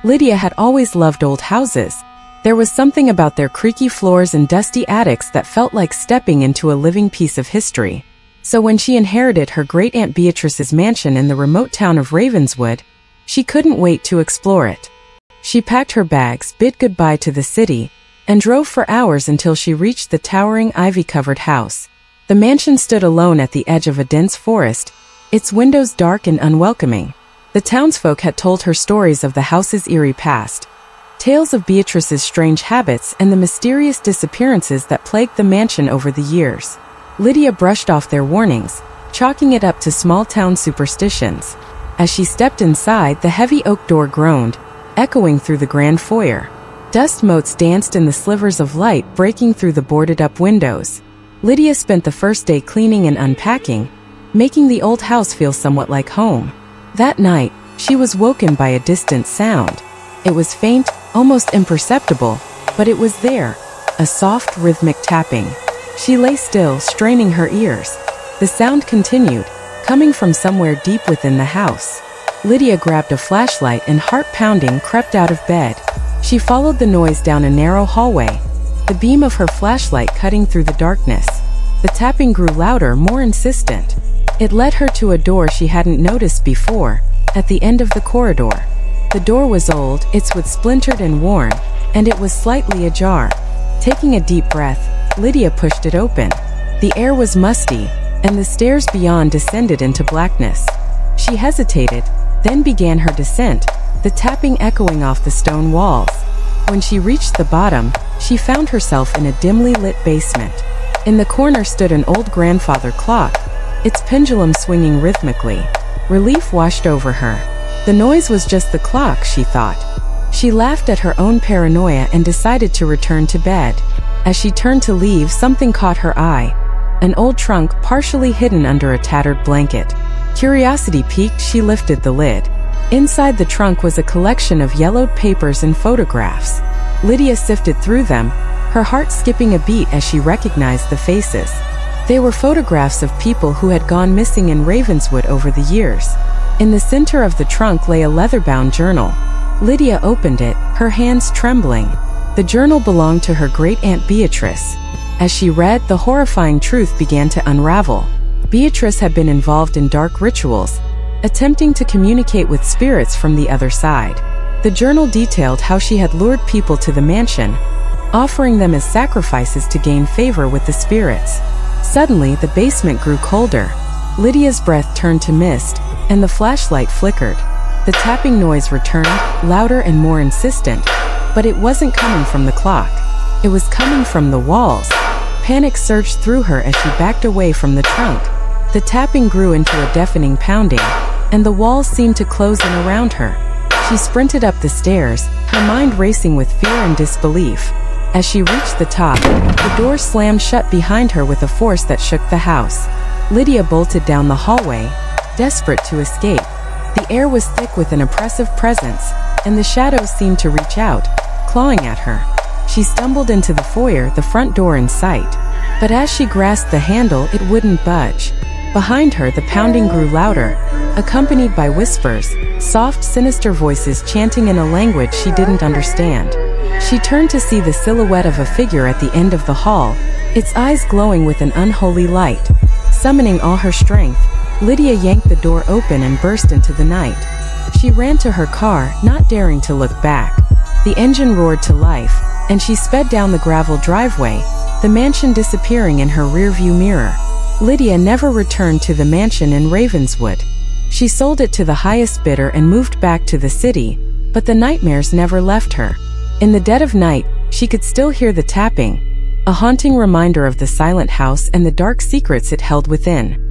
Lydia had always loved old houses. There was something about their creaky floors and dusty attics that felt like stepping into a living piece of history. So when she inherited her great-aunt Beatrice's mansion in the remote town of Ravenswood, she couldn't wait to explore it. She packed her bags, bid goodbye to the city, and drove for hours until she reached the towering ivy-covered house. The mansion stood alone at the edge of a dense forest, its windows dark and unwelcoming. The townsfolk had told her stories of the house's eerie past, tales of Beatrice's strange habits and the mysterious disappearances that plagued the mansion over the years. Lydia brushed off their warnings, chalking it up to small-town superstitions. As she stepped inside, the heavy oak door groaned, echoing through the grand foyer. Dust motes danced in the slivers of light breaking through the boarded-up windows. Lydia spent the first day cleaning and unpacking, making the old house feel somewhat like home. That night, she was woken by a distant sound. It was faint, almost imperceptible, but it was there, a soft, rhythmic tapping. She lay still, straining her ears. The sound continued, coming from somewhere deep within the house. Lydia grabbed a flashlight and, heart-pounding, crept out of bed. She followed the noise down a narrow hallway, the beam of her flashlight cutting through the darkness. The tapping grew louder, more insistent. It led her to a door she hadn't noticed before, at the end of the corridor. The door was old, its wood splintered and worn, and it was slightly ajar. Taking a deep breath, Lydia pushed it open. The air was musty, and the stairs beyond descended into blackness. She hesitated, then began her descent, the tapping echoing off the stone walls. When she reached the bottom, she found herself in a dimly lit basement. In the corner stood an old grandfather clock, its pendulum swinging rhythmically. Relief washed over her. The noise was just the clock, she thought. She laughed at her own paranoia and decided to return to bed. As she turned to leave, something caught her eye. An old trunk partially hidden under a tattered blanket. Curiosity piqued, she lifted the lid. Inside the trunk was a collection of yellowed papers and photographs. Lydia sifted through them, her heart skipping a beat as she recognized the faces. They were photographs of people who had gone missing in Ravenswood over the years. In the center of the trunk lay a leather-bound journal. Lydia opened it, her hands trembling. The journal belonged to her great-aunt Beatrice. As she read, the horrifying truth began to unravel. Beatrice had been involved in dark rituals, attempting to communicate with spirits from the other side. The journal detailed how she had lured people to the mansion, offering them as sacrifices to gain favor with the spirits. Suddenly, the basement grew colder. Lydia's breath turned to mist, and the flashlight flickered. The tapping noise returned, louder and more insistent, but it wasn't coming from the clock. It was coming from the walls. Panic surged through her as she backed away from the trunk. The tapping grew into a deafening pounding, and the walls seemed to close in around her. She sprinted up the stairs, her mind racing with fear and disbelief. As she reached the top, the door slammed shut behind her with a force that shook the house. Lydia bolted down the hallway, desperate to escape. The air was thick with an oppressive presence, and the shadows seemed to reach out, clawing at her. She stumbled into the foyer, the front door in sight. But as she grasped the handle, it wouldn't budge. Behind her, the pounding grew louder, accompanied by whispers, soft, sinister voices chanting in a language she didn't understand. She turned to see the silhouette of a figure at the end of the hall, its eyes glowing with an unholy light. Summoning all her strength, Lydia yanked the door open and burst into the night. She ran to her car, not daring to look back. The engine roared to life, and she sped down the gravel driveway, the mansion disappearing in her rearview mirror. Lydia never returned to the mansion in Ravenswood. She sold it to the highest bidder and moved back to the city, but the nightmares never left her. In the dead of night, she could still hear the tapping, a haunting reminder of the silent house and the dark secrets it held within.